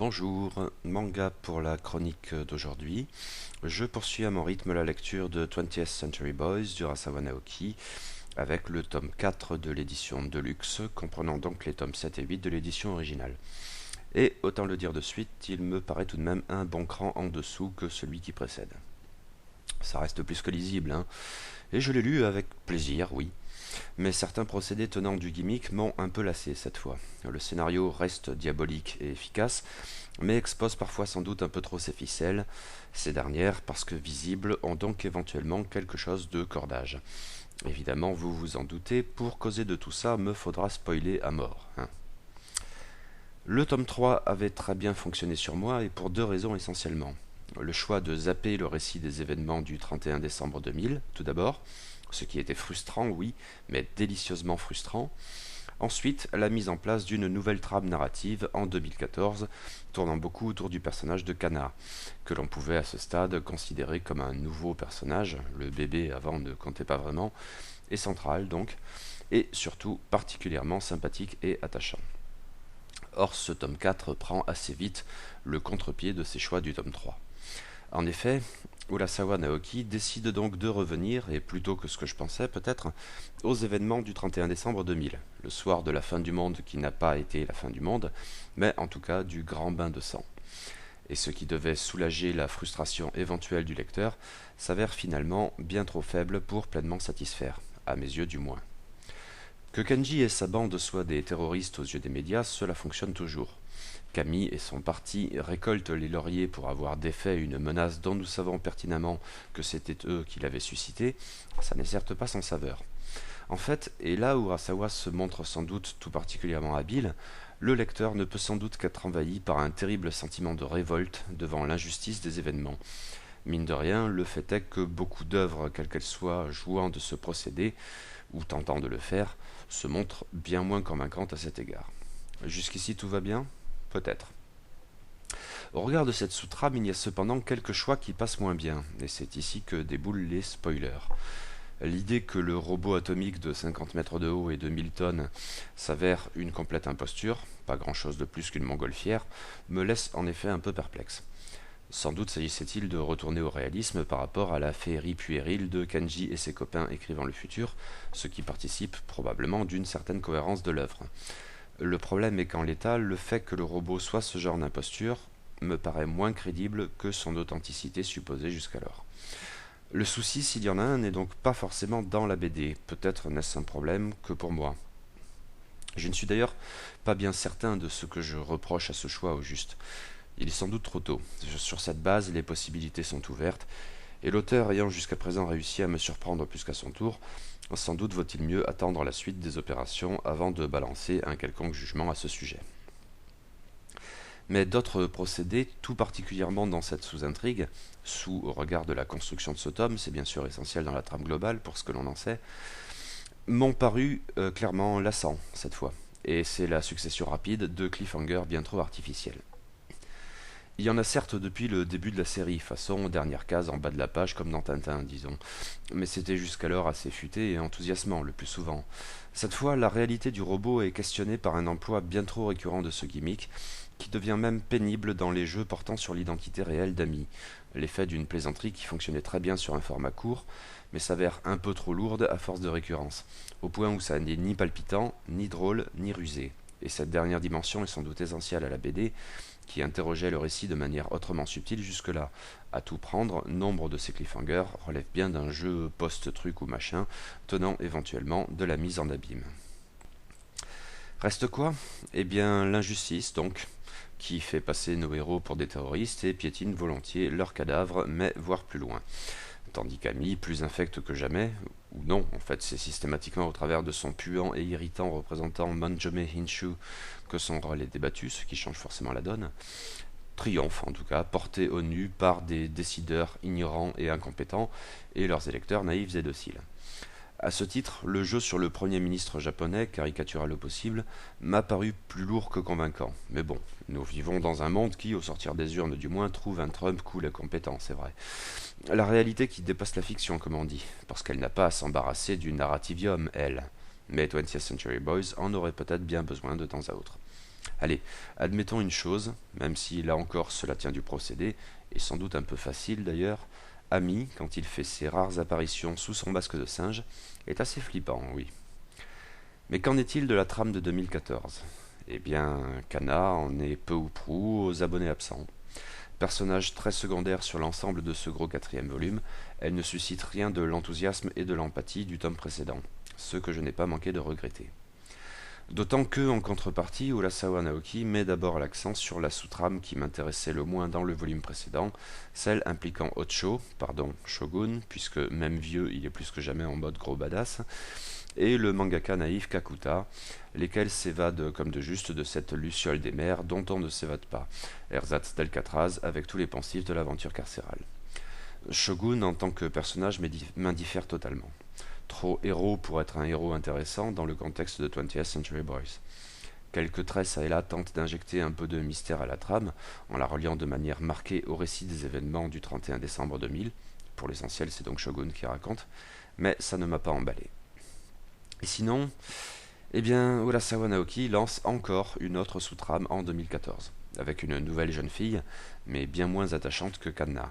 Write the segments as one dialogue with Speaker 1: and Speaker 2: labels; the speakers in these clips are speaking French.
Speaker 1: Bonjour, manga pour la chronique d'aujourd'hui. Je poursuis à mon rythme la lecture de 20th Century Boys d'Urasawa Naoki avec le tome 4 de l'édition Deluxe, comprenant donc les tomes 7 et 8 de l'édition originale. Et autant le dire de suite, il me paraît tout de même un bon cran en dessous que celui qui précède. Ça reste plus que lisible, hein, et je l'ai lu avec plaisir, oui. Mais certains procédés tenant du gimmick m'ont un peu lassé cette fois. Le scénario reste diabolique et efficace, mais expose parfois sans doute un peu trop ses ficelles. Ces dernières, parce que visibles, ont donc éventuellement quelque chose de cordage. Évidemment, vous vous en doutez, pour causer de tout ça, me faudra spoiler à mort, hein. Le tome 3 avait très bien fonctionné sur moi, et pour deux raisons essentiellement. Le choix de zapper le récit des événements du 31 décembre 2000, tout d'abord, ce qui était frustrant, oui, mais délicieusement frustrant. Ensuite, la mise en place d'une nouvelle trame narrative en 2014, tournant beaucoup autour du personnage de Kana, que l'on pouvait à ce stade considérer comme un nouveau personnage, le bébé avant ne comptait pas vraiment, et central donc, et surtout particulièrement sympathique et attachant. Or, ce tome 4 prend assez vite le contre-pied de ses choix du tome 3. En effet, Urasawa Naoki décide donc de revenir, et plutôt que ce que je pensais peut-être, aux événements du 31 décembre 2000, le soir de la fin du monde qui n'a pas été la fin du monde, mais en tout cas du grand bain de sang. Et ce qui devait soulager la frustration éventuelle du lecteur s'avère finalement bien trop faible pour pleinement satisfaire, à mes yeux du moins. Que Kenji et sa bande soient des terroristes aux yeux des médias, cela fonctionne toujours. Camille et son parti récoltent les lauriers pour avoir défait une menace dont nous savons pertinemment que c'était eux qui l'avaient suscitée, ça n'est certes pas sans saveur. En fait, et là où Urasawa se montre sans doute tout particulièrement habile, le lecteur ne peut sans doute qu'être envahi par un terrible sentiment de révolte devant l'injustice des événements. Mine de rien, le fait est que beaucoup d'œuvres, quelles qu'elles soient, jouant de ce procédé, ou tentant de le faire, se montrent bien moins convaincantes à cet égard. Jusqu'ici tout va bien ? Peut-être. Au regard de cette sous-trame, il y a cependant quelques choix qui passent moins bien, et c'est ici que déboulent les spoilers. L'idée que le robot atomique de 50 mètres de haut et de 1000 tonnes s'avère une complète imposture, pas grand-chose de plus qu'une montgolfière, me laisse en effet un peu perplexe. Sans doute s'agissait-il de retourner au réalisme par rapport à la féerie puérile de Kenji et ses copains écrivant le futur, ce qui participe probablement d'une certaine cohérence de l'œuvre. Le problème est qu'en l'état, le fait que le robot soit ce genre d'imposture me paraît moins crédible que son authenticité supposée jusqu'alors. Le souci, s'il y en a un, n'est donc pas forcément dans la BD, peut-être n'est-ce un problème que pour moi. Je ne suis d'ailleurs pas bien certain de ce que je reproche à ce choix au juste. Il est sans doute trop tôt. Sur cette base, les possibilités sont ouvertes, et l'auteur ayant jusqu'à présent réussi à me surprendre plus qu'à son tour, sans doute vaut-il mieux attendre la suite des opérations avant de balancer un quelconque jugement à ce sujet. Mais d'autres procédés, tout particulièrement dans cette sous-intrigue, au regard de la construction de ce tome, c'est bien sûr essentiel dans la trame globale pour ce que l'on en sait, m'ont paru clairement lassants cette fois, et c'est la succession rapide de cliffhangers bien trop artificiels. Il y en a certes depuis le début de la série, façon dernière case en bas de la page comme dans Tintin, disons. Mais c'était jusqu'alors assez futé et enthousiasmant le plus souvent. Cette fois, la réalité du robot est questionnée par un emploi bien trop récurrent de ce gimmick, qui devient même pénible dans les jeux portant sur l'identité réelle d'Amy. L'effet d'une plaisanterie qui fonctionnait très bien sur un format court, mais s'avère un peu trop lourde à force de récurrence, au point où ça n'est ni palpitant, ni drôle, ni rusé. Et cette dernière dimension est sans doute essentielle à la BD, qui interrogeait le récit de manière autrement subtile jusque-là. À tout prendre, nombre de ces cliffhangers relèvent bien d'un jeu post-truc ou machin, tenant éventuellement de la mise en abîme. Reste quoi ? Eh bien, l'injustice, donc, qui fait passer nos héros pour des terroristes et piétine volontiers leurs cadavres, mais voire plus loin. Tandis qu'Amy, plus infecte que jamais, ou non, en fait c'est systématiquement au travers de son puant et irritant représentant Manjome Hinshu que son rôle est débattu, ce qui change forcément la donne, triomphe en tout cas, porté au nu par des décideurs ignorants et incompétents, et leurs électeurs naïfs et dociles. À ce titre, le jeu sur le Premier ministre japonais, caricatural au possible, m'a paru plus lourd que convaincant. Mais bon, nous vivons dans un monde qui, au sortir des urnes du moins, trouve un Trump cool et compétent, c'est vrai. La réalité qui dépasse la fiction, comme on dit, parce qu'elle n'a pas à s'embarrasser du narrativium, elle. Mais 20th Century Boys en aurait peut-être bien besoin de temps à autre. Allez, admettons une chose, même si là encore cela tient du procédé, et sans doute un peu facile d'ailleurs, Ami, quand il fait ses rares apparitions sous son masque de singe, est assez flippant, oui. Mais qu'en est-il de la trame de 2014? Eh bien, Kana en est peu ou prou aux abonnés absents. Personnage très secondaire sur l'ensemble de ce gros quatrième volume, elle ne suscite rien de l'enthousiasme et de l'empathie du tome précédent, ce que je n'ai pas manqué de regretter. D'autant que, en contrepartie, Urasawa Naoki met d'abord l'accent sur la sous-trame qui m'intéressait le moins dans le volume précédent, celle impliquant Ocho, pardon, Shogun, puisque même vieux, il est plus que jamais en mode gros badass, et le mangaka naïf Kakuta, lesquels s'évadent comme de juste de cette luciole des mers dont on ne s'évade pas, ersatz d'Alcatraz avec tous les pensifs de l'aventure carcérale. Shogun en tant que personnage m'indiffère totalement. Trop héros pour être un héros intéressant dans le contexte de 20th Century Boys. Quelques traits ça et là tentent d'injecter un peu de mystère à la trame, en la reliant de manière marquée au récit des événements du 31 décembre 2000. Pour l'essentiel, c'est donc Shogun qui raconte, mais ça ne m'a pas emballé. Et sinon, eh bien, Urasawa Naoki lance encore une autre sous-trame en 2014, avec une nouvelle jeune fille, mais bien moins attachante que Kanna.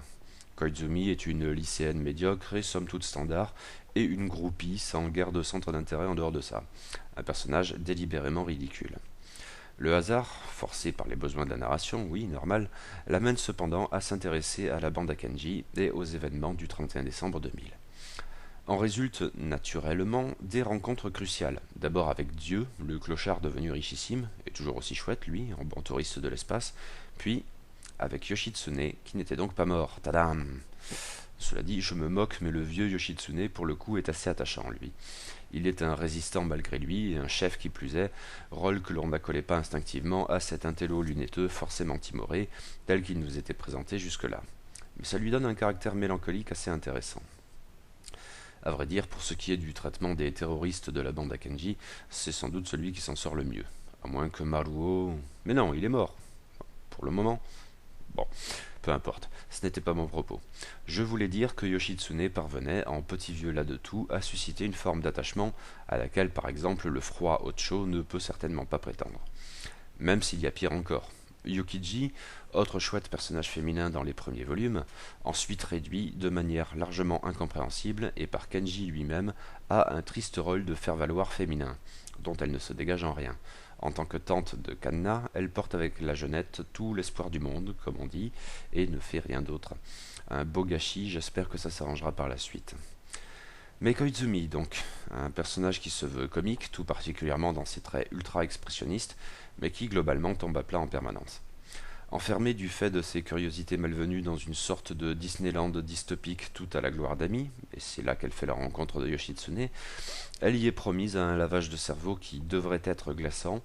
Speaker 1: Koizumi est une lycéenne médiocre et somme toute standard, et une groupie sans guère de centre d'intérêt en dehors de ça. Un personnage délibérément ridicule. Le hasard, forcé par les besoins de la narration, oui, normal, l'amène cependant à s'intéresser à la bande Akenji et aux événements du 31 décembre 2000. En résultent naturellement des rencontres cruciales. D'abord avec Dieu, le clochard devenu richissime, et toujours aussi chouette lui, en bon touriste de l'espace, puis avec Yoshitsune, qui n'était donc pas mort. Tadam! Cela dit, je me moque, mais le vieux Yoshitsune, pour le coup, est assez attachant, lui. Il est un résistant malgré lui, et un chef qui plus est, rôle que l'on n'accolait pas instinctivement à cet intello lunetteux forcément timoré, tel qu'il nous était présenté jusque-là. Mais ça lui donne un caractère mélancolique assez intéressant. À vrai dire, pour ce qui est du traitement des terroristes de la bande Akenji, c'est sans doute celui qui s'en sort le mieux. À moins que Maruo... Mais non, il est mort. Pour le moment. Bon, peu importe, ce n'était pas mon propos. Je voulais dire que Yoshitsune parvenait, en petit vieux là de tout, à susciter une forme d'attachement à laquelle, par exemple, le froid Ocho ne peut certainement pas prétendre. Même s'il y a pire encore. Yukiji, autre chouette personnage féminin dans les premiers volumes, ensuite réduit de manière largement incompréhensible et par Kenji lui-même à un triste rôle de faire-valoir féminin, dont elle ne se dégage en rien. En tant que tante de Kanna, elle porte avec la jeunette tout l'espoir du monde, comme on dit, et ne fait rien d'autre. Un beau gâchis, j'espère que ça s'arrangera par la suite. Mais Koizumi, donc, un personnage qui se veut comique, tout particulièrement dans ses traits ultra-expressionnistes, mais qui globalement tombe à plat en permanence. Enfermée du fait de ses curiosités malvenues dans une sorte de Disneyland dystopique tout à la gloire d'Ami, et c'est là qu'elle fait la rencontre de Yoshitsune, elle y est promise à un lavage de cerveau qui devrait être glaçant,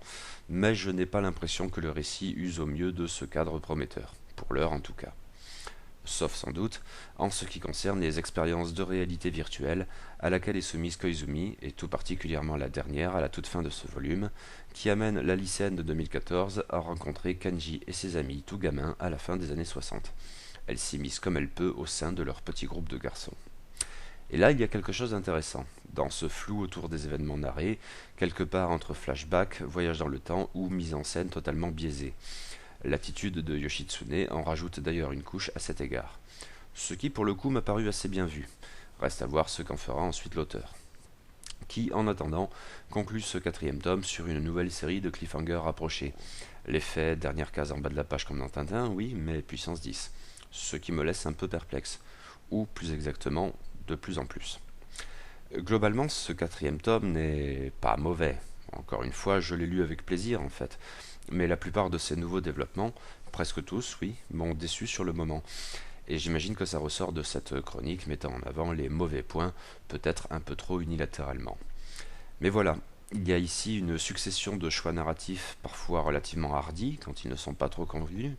Speaker 1: mais je n'ai pas l'impression que le récit use au mieux de ce cadre prometteur, pour l'heure en tout cas. Sauf sans doute en ce qui concerne les expériences de réalité virtuelle à laquelle est soumise Koizumi, et tout particulièrement la dernière à la toute fin de ce volume, qui amène la lycéenne de 2014 à rencontrer Kanji et ses amis tout gamins à la fin des années 60. Elle s'immisce comme elle peut au sein de leur petit groupe de garçons. Et là, il y a quelque chose d'intéressant, dans ce flou autour des événements narrés, quelque part entre flashback, voyage dans le temps ou mise en scène totalement biaisée. L'attitude de Yoshitsune en rajoute d'ailleurs une couche à cet égard. Ce qui pour le coup m'a paru assez bien vu. Reste à voir ce qu'en fera ensuite l'auteur. Qui, en attendant, conclut ce quatrième tome sur une nouvelle série de cliffhangers rapprochés. L'effet dernière case en bas de la page comme dans Tintin, oui, mais puissance 10. Ce qui me laisse un peu perplexe. Ou plus exactement, de plus en plus. Globalement, ce quatrième tome n'est pas mauvais. Encore une fois, je l'ai lu avec plaisir en fait. Mais la plupart de ces nouveaux développements, presque tous, oui, m'ont déçu sur le moment. Et j'imagine que ça ressort de cette chronique mettant en avant les mauvais points, peut-être un peu trop unilatéralement. Mais voilà, il y a ici une succession de choix narratifs parfois relativement hardis, quand ils ne sont pas trop convenus,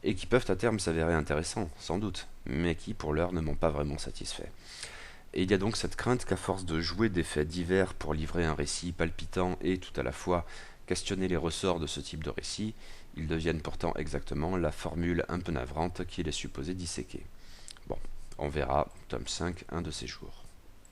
Speaker 1: et qui peuvent à terme s'avérer intéressants, sans doute, mais qui pour l'heure ne m'ont pas vraiment satisfait. Et il y a donc cette crainte qu'à force de jouer des faits divers pour livrer un récit palpitant et tout à la fois questionner les ressorts de ce type de récit, ils deviennent pourtant exactement la formule un peu navrante qu'il est supposé disséquer. Bon, on verra, tome 5, un de ces jours.